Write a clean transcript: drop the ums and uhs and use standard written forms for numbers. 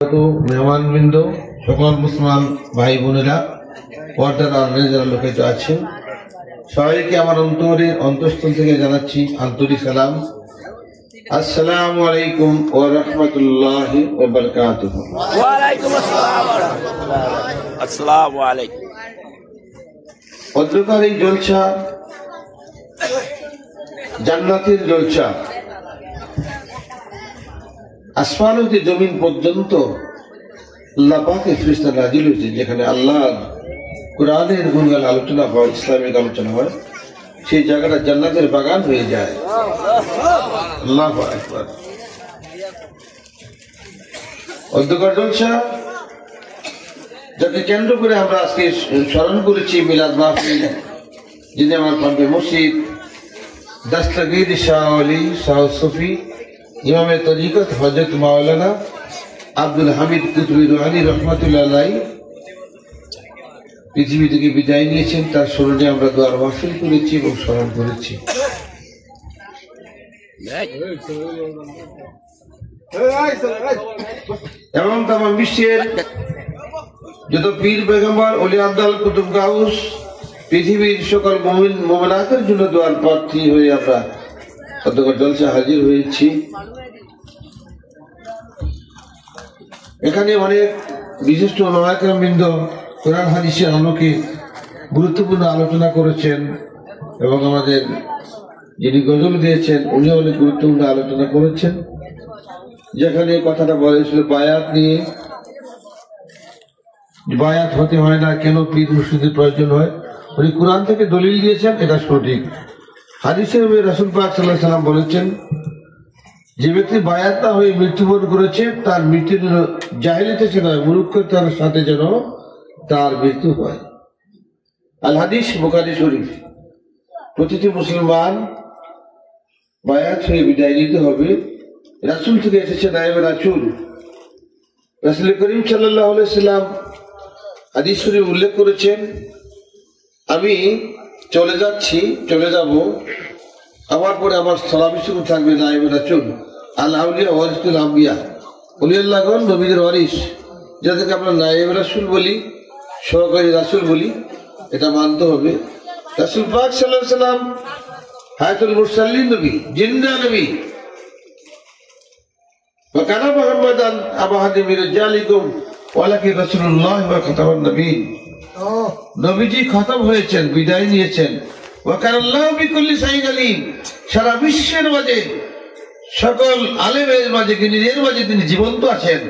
মেহমানবৃন্দ, সকল মুসলমান ভাই বোনেরা, পর্দার আড়ালে যারা লোকিত আছেন, সবাইকে আমার অন্তঃস্থল থেকে জানাচ্ছি আন্তরিক সালাম। আসসালামু আলাইকুম ওয়া রাহমাতুল্লাহি ওয়া বারাকাতুহু। ওয়া আলাইকুম আসসালাম ওয়া রাহমাতুল্লাহ। আসসালামু আলাইকুম। অন্ধকার এই জলসা জান্নাতের জলসা, আসমান হতে জমিন পর্যন্ত আল্লাহ পাকের ফেরেশতা নাজিল হয়েছে, যেখানে আল্লাহ কোরআনের গুণগান আলোচনা হয়, ইসলামিক আলোচনা হয়, সেই জায়গাটা জান্নাতের বাগান হয়ে যায়। আল্লাহু আকবার। অন্ধকার জলসা যাকে কেন্দ্র করে আমরা আজকে স্মরণ করেছি মিলাদ মাহফিল, যিনি আমার পাম্পে মসজিদ দস্তগীর শাহ আলী শাহ সুফি ইমামে তরিকত হযরত মাওলানা আব্দুল হামিদ কুতুবী রুহানী রহমাতুল্লাহ আলাইহি পৃথিবী থেকে বিদায় নিয়েছেন। তার স্মরণে আমরা দোয়ার মাহফিল করেছি এবং স্মরণ করেছি। এবং তামাম বিশ্বের যত পীর পয়গম্বর ওলি আব্দাল কুতুব গাউস পৃথিবীর সকল মুমিন মুমিনাতের জন্য দোয়ার প্রার্থী হয়ে আমরা অন্ধকার জলসা হাজির হয়েছি। এখানে অনেক বিশিষ্ট ওলামায়ে-কেরামবৃন্দ কোরআন হাদিসের আলোকে গুরুত্বপূর্ণ আলোচনা করেছেন এবং আমাদের যিনি গজল দিয়েছেন উনি অনেক গুরুত্বপূর্ণ আলোচনা করেছেন। যেখানে কথাটা বলেছিল বায়াত নিয়ে, বায়াত হতে হয় না, কেন পীর মুর্শিদের প্রয়োজন হয়, উনি কোরআন থেকে দলিল দিয়েছেন, এটা সঠিক। হাদিসে রাসূল পাক সাল্লাল্লাহু আলাইহি ওয়াসাল্লাম বলেছেন, যে ব্যক্তি বায়াত না হয়ে মৃত্যুবরণ করেছে তার মৃত্যু জাহেলিতে ছিল, মূর্খতার সাথে যেন তার মৃত্যু হয়। আল হাদিস বুখারী শরীফ। প্রতিটি মুসলমান বায়াত হয়ে বিদায় নিতে হবে। রাসূল থেকে এসেছে নায়েবে রাসূল, রাসূল করিম সাল্লাল্লাহু আলাইহি ওয়াসাল্লাম হাদিস শরীফ উল্লেখ করেছেন, আমি চলে যাচ্ছি, চলে যাব, আমার পরে আমার স্থলাভিষিক্ত থাকবে নায়েবে রাসূল। আল আউলিয়া ওয়ারিসুল আম্বিয়া, ওলিয়াল্লাহগণ নবীদের ওয়ারিস, যাদেরকে আমরা নায়েবে রাসূল বলি, সহকারী রাসূল বলি, এটা মানতে হবে। রাসূল পাক সাল্লাল্লাহু আলাইহি ওয়াসাল্লাম হায়াতুল মুরসালিন নবী, জিন্দা নবী। ওয়া কানা মুহাম্মাদান আবা আহাদিন মির রিজালিকুম ওয়ালাকিন রাসূলুল্লাহ ওয়া খাতামুন নবীন। নবীজি খতম হয়েছেন, বিদায় নিয়েছেন। ওয়া কানাল্লাহু বিকুল্লি শাইইন আলীম, সারা বিশ্বের মাঝে সকল আলেমের মাঝে, নিজের মাঝে তিনি জীবন্ত আছেন।